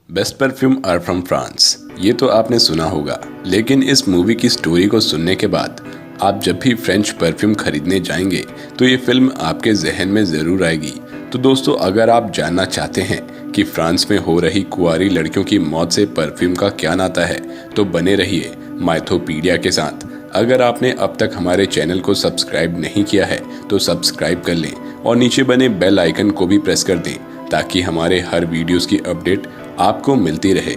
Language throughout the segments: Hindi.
Best perfume are from France, ये तो आपने सुना होगा। लेकिन इस मूवी की स्टोरी को सुनने के बाद आप जब भी फ्रेंच परफ्यूम खरीदने जाएंगे तो ये फिल्म आपके जहन में ज़रूर आएगी। तो दोस्तों, अगर आप जानना चाहते हैं कि फ्रांस में हो रही कुंवारी लड़कियों की मौत से परफ्यूम का क्या नाता है, तो बने रहिए माइथोपीडिया के साथ। अगर आपने अब तक हमारे चैनल को सब्सक्राइब नहीं किया है तो सब्सक्राइब कर लें और नीचे बने बेल आइकन को भी प्रेस कर दें ताकि हमारे हर वीडियोस की अपडेट आपको मिलती रहे।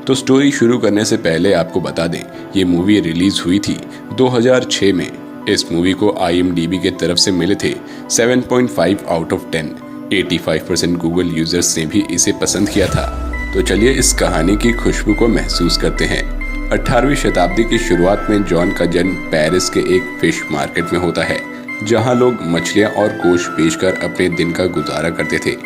तो स्टोरी शुरू करने से पहले आपको बता दें, ये मूवी रिलीज हुई थी 2006 में। इस मूवी को IMDb के तरफ से मिले थे 7.5 आउट ऑफ 10। 85% गूगल यूजर्स ने भी इसे पसंद किया था। तो चलिए इस कहानी की खुशबू को महसूस करते हैं। 18वीं शताब्दी की शुरुआत में जॉन का जन्म पेरिस के एक फिश मार्केट में होता है, जहां लोग मछलियां और गोश्त बेचकर अपने दिन का गुजारा करते थे।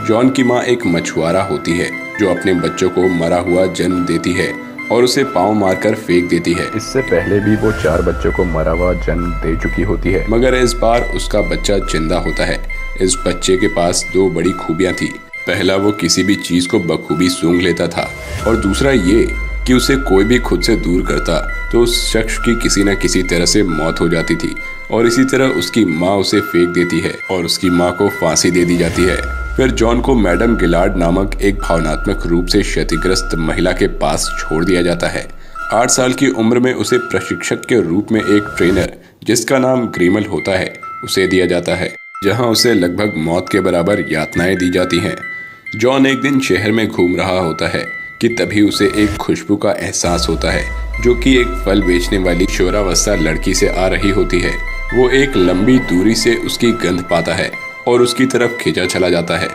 जॉन की मां एक मछुआरा होती है जो अपने बच्चों को मरा हुआ जन्म देती है और उसे पांव मारकर फेंक देती है। इससे पहले भी वो 4 बच्चों को मरा हुआ जन्म दे चुकी होती है, मगर इस बार उसका बच्चा जिंदा होता है। इस बच्चे के पास 2 बड़ी खूबियां थी। पहला, वो किसी भी चीज को बखूबी सूंघ लेता था, और दूसरा ये कि उसे कोई भी खुद से दूर करता तो उस शख्स की किसी न किसी तरह से मौत हो जाती थी। और इसी तरह उसकी माँ उसे फेंक देती है और उसकी माँ को फांसी दे दी जाती है। फिर जॉन को मैडम गिलार्ड नामक एक भावनात्मक रूप से क्षतिग्रस्त महिला के पास छोड़ दिया जाता है। 8 साल की उम्र में उसे प्रशिक्षक के रूप में एक ट्रेनर, जिसका नाम ग्रीमल होता है, उसे दिया जाता है, जहां उसे लगभग मौत के बराबर यातनाएं दी जाती हैं। जॉन एक दिन शहर में घूम रहा होता है कि तभी उसे एक खुशबू का एहसास होता है, जो कि एक फल बेचने वाली किशोरावस्था लड़की से आ रही होती है। वो एक लंबी दूरी से उसकी गंध पाता है और उसकी तरफ खींचा चला जाता है।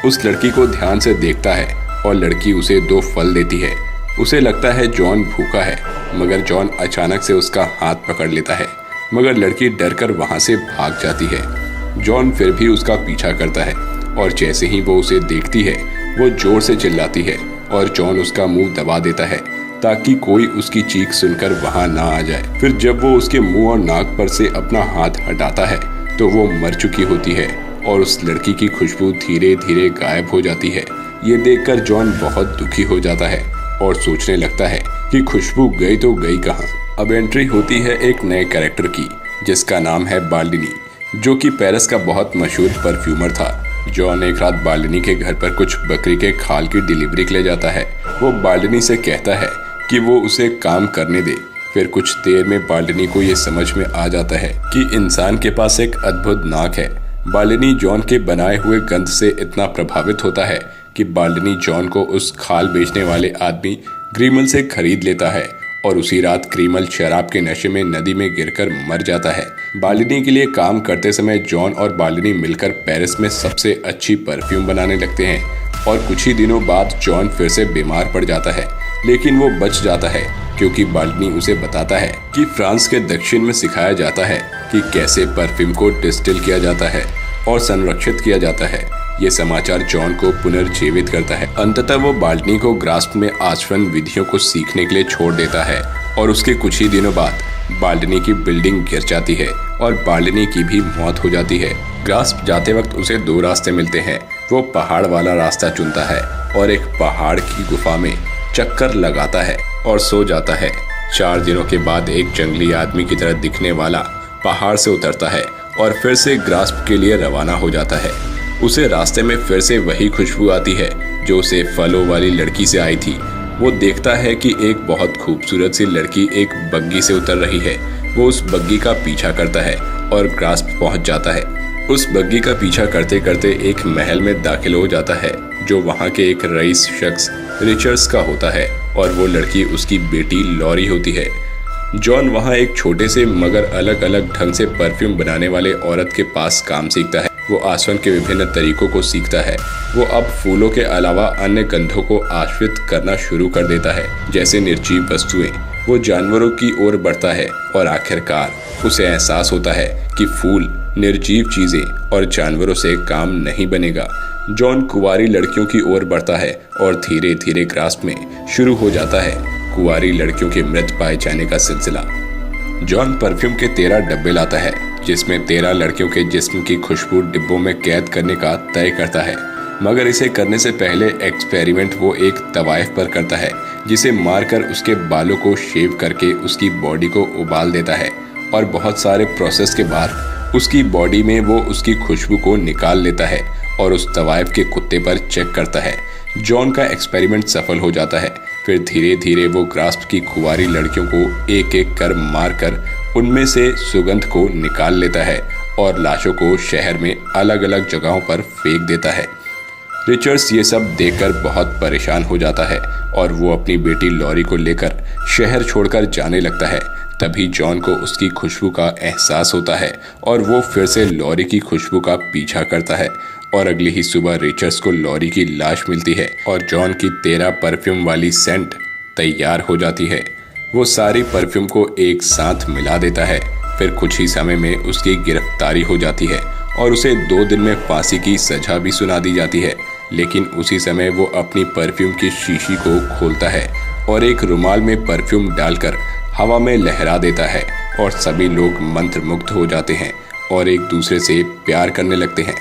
उस लड़की को ध्यान से देखता है और लड़की उसे 2 फल देती है। उसे लगता है जॉन भूखा है, मगर जॉन अचानक से उसका हाथ पकड़ लेता है, मगर लड़की डरकर वहां से भाग जाती है। जॉन फिर भी उसका पीछा करता है और जैसे ही वो उसे देखती है वो जोर से चिल्लाती है और जॉन उसका मुंह दबा देता है ताकि कोई उसकी चीख सुनकर वहां ना आ जाए। फिर जब वो उसके मुंह और नाक पर से अपना हाथ हटाता है तो वो मर चुकी होती है और उस लड़की की खुशबू धीरे धीरे गायब हो जाती है। ये देखकर जॉन बहुत दुखी हो जाता है और सोचने लगता है कि खुशबू गई तो गई कहाँ। अब एंट्री होती है एक नए कैरेक्टर की, जिसका नाम है बाल्डिनी, जो कि पेरिस का बहुत मशहूर परफ्यूमर था। जॉन एक रात बाल्डिनी के घर पर कुछ बकरी के खाल की डिलीवरी के लिए जाता है। वो बाल्डिनी से कहता है कि वो उसे काम करने दे। फिर कुछ देर में बाल्डिनी को ये समझ में आ जाता है कि इंसान के पास एक अद्भुत नाक है। बाल्डिनी जॉन के बनाए हुए गंध से इतना प्रभावित होता है कि बाल्डिनी जॉन को उस खाल बेचने वाले आदमी ग्रीमल से खरीद लेता है और उसी रात ग्रीमल शराब के नशे में नदी में गिरकर मर जाता है। बाल्डिनी के लिए काम करते समय जॉन और बाल्डिनी मिलकर पेरिस में सबसे अच्छी परफ्यूम बनाने लगते हैं और कुछ ही दिनों बाद जॉन फिर से बीमार पड़ जाता है, लेकिन वो बच जाता है क्योंकि बाल्डिनी उसे बताता है कि फ्रांस के दक्षिण में सिखाया जाता है कि कैसे परफ्यूम को डिस्टिल किया जाता है और संरक्षित किया जाता है। ये समाचार जॉन को पुनर्जीवित करता है। अंततः वो बाल्डिनी को ग्रास्प में आचरण विधियों को सीखने के लिए छोड़ देता है और उसके कुछ ही दिनों बाद बाल्डिनी की बिल्डिंग गिर जाती है और बाल्डिनी की भी मौत हो जाती है। ग्रास्प जाते वक्त उसे 2 रास्ते मिलते हैं। वो पहाड़ वाला रास्ता चुनता है और एक पहाड़ की गुफा में चक्कर लगाता है और सो जाता है। 4 दिनों के बाद एक जंगली आदमी की तरह दिखने वाला पहाड़ से उतरता है और फिर से ग्रास्प के लिए रवाना हो जाता है। उसे रास्ते में फिर से वही खुशबू आती है जो उसे फलों वाली लड़की से आई थी। वो देखता है कि एक बहुत खूबसूरत सी लड़की एक बग्गी से उतर रही है। वो उस बग्गी का पीछा करता है और ग्रास्प पहुंच जाता है। उस बग्गी का पीछा करते करते एक महल में दाखिल हो जाता है जो वहां के एक रईस शख्स रिचर्ड्स का होता है और वो लड़की उसकी बेटी लॉरी होती है। जॉन वहां एक छोटे से मगर अलग अलग ढंग से परफ्यूम बनाने वाले औरत के पास काम सीखता है। वो आसवन के विभिन्न तरीकों को सीखता है। वो अब फूलों के अलावा अन्य गंधों को आश्रित करना शुरू कर देता है, जैसे निर्जीव वस्तुएं। वो जानवरों की ओर बढ़ता है और आखिरकार उसे एहसास होता है कि फूल, निर्जीव चीजें और जानवरों से काम नहीं बनेगा। जॉन कुंवारी लड़कियों की ओर बढ़ता है और धीरे धीरे ग्रास्प में शुरू हो जाता है कुंवारी लड़कियों के मृत पाए जाने का सिलसिला। जॉन परफ्यूम के 13 डब्बे लाता है, जिसमें 13 लड़कियों के जिस्म की खुशबू डिब्बों में कैद करने का तय करता है। मगर इसे करने से पहले एक्सपेरिमेंट वो एक तवाइफ पर करता है, जिसे मारकर उसके बालों को शेव करके उसकी बॉडी को उबाल देता है और बहुत सारे प्रोसेस के बाद उसकी बॉडी में वो उसकी खुशबू को निकाल लेता है और उस तवाइफ के कुत्ते पर चेक करता है। जॉन का एक्सपेरिमेंट सफल हो जाता है। फिर धीरे धीरे वो ग्रास्प की कुंवारी लड़कियों को एक एक कर मारकर उनमें से सुगंध को निकाल लेता है और लाशों को शहर में अलग अलग जगहों पर फेंक देता है। रिचर्ड्स ये सब देखकर बहुत परेशान हो जाता है और वो अपनी बेटी लॉरी को लेकर शहर छोड़कर जाने लगता है। तभी जॉन को उसकी खुशबू का एहसास होता है और वो फिर से लॉरी की खुशबू का पीछा करता है और अगली ही सुबह रिचर्ड्स को लॉरी की लाश मिलती है और जॉन की 13 परफ्यूम वाली सेंट तैयार हो जाती है। वो सारी परफ्यूम को एक साथ मिला देता है। फिर कुछ ही समय में उसकी गिरफ्तारी हो जाती है और उसे 2 दिन में फांसी की सजा भी सुना दी जाती है। लेकिन उसी समय वो अपनी परफ्यूम की शीशी को खोलता है और एक रुमाल में परफ्यूम डालकर हवा में लहरा देता है और सभी लोग मंत्रमुग्ध हो जाते हैं और एक दूसरे से प्यार करने लगते हैं।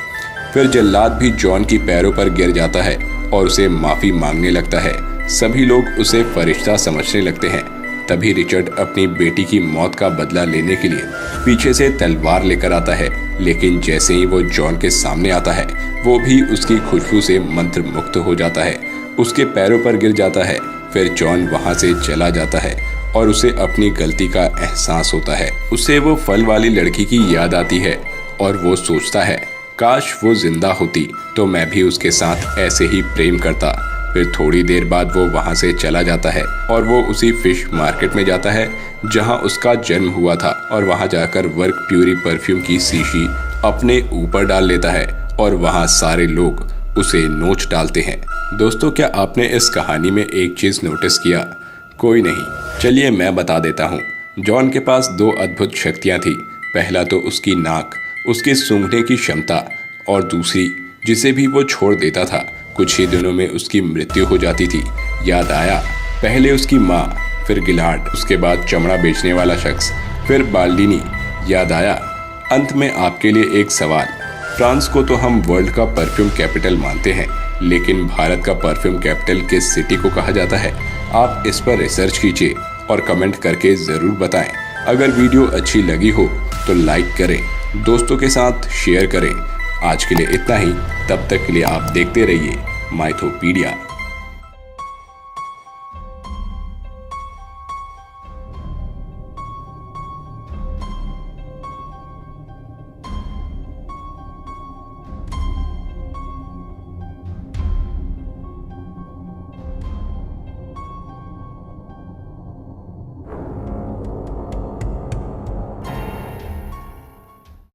फिर जल्लाद भी जॉन की पैरों पर गिर जाता है और उसे माफी मांगने लगता है। सभी लोग उसे फरिश्ता समझने लगते हैं। तभी रिचर्ड अपनी बेटी की मौत का बदला लेने के लिए पीछे से तलवार लेकर आता है, लेकिन जैसे ही वो जॉन के सामने आता है वो भी उसकी खुशबू से मंत्रमुग्ध हो जाता है, उसके पैरों पर गिर जाता है। फिर जॉन वहां से चला जाता है और उसे अपनी गलती का एहसास होता है। उसे वो फल वाली लड़की की याद आती है और वो सोचता है काश वो जिंदा होती तो मैं भी उसके साथ ऐसे ही प्रेम करता। फिर थोड़ी देर बाद वो वहां से चला जाता है और वो उसी फिश मार्केट में जाता है जहां उसका जन्म हुआ था और वहां जाकर वर्क प्यूरी परफ्यूम की शीशी अपने ऊपर डाल लेता है और वहां सारे लोग उसे नोच डालते हैं। दोस्तों, क्या आपने इस कहानी में एक चीज नोटिस किया? कोई नहीं, चलिए मैं बता देता हूँ। जॉन के पास 2 अद्भुत शक्तियाँ थी। पहला तो उसकी नाक, उसके सूंघने की क्षमता, और दूसरी जिसे भी वो छोड़ देता था कुछ ही दिनों में उसकी मृत्यु हो जाती थी। याद आया? पहले उसकी माँ, फिर गिलार्ड, उसके बाद चमड़ा बेचने वाला शख्स, फिर बाल्डिनी। याद आया? अंत में आपके लिए एक सवाल। फ्रांस को तो हम वर्ल्ड का परफ्यूम कैपिटल मानते हैं, लेकिन भारत का परफ्यूम कैपिटल किस सिटी को कहा जाता है? आप इस पर रिसर्च कीजिए और कमेंट करके ज़रूर बताएं। अगर वीडियो अच्छी लगी हो तो लाइक करें, दोस्तों के साथ शेयर करें। आज के लिए इतना ही। तब तक के लिए आप देखते रहिए माइथोपीडिया।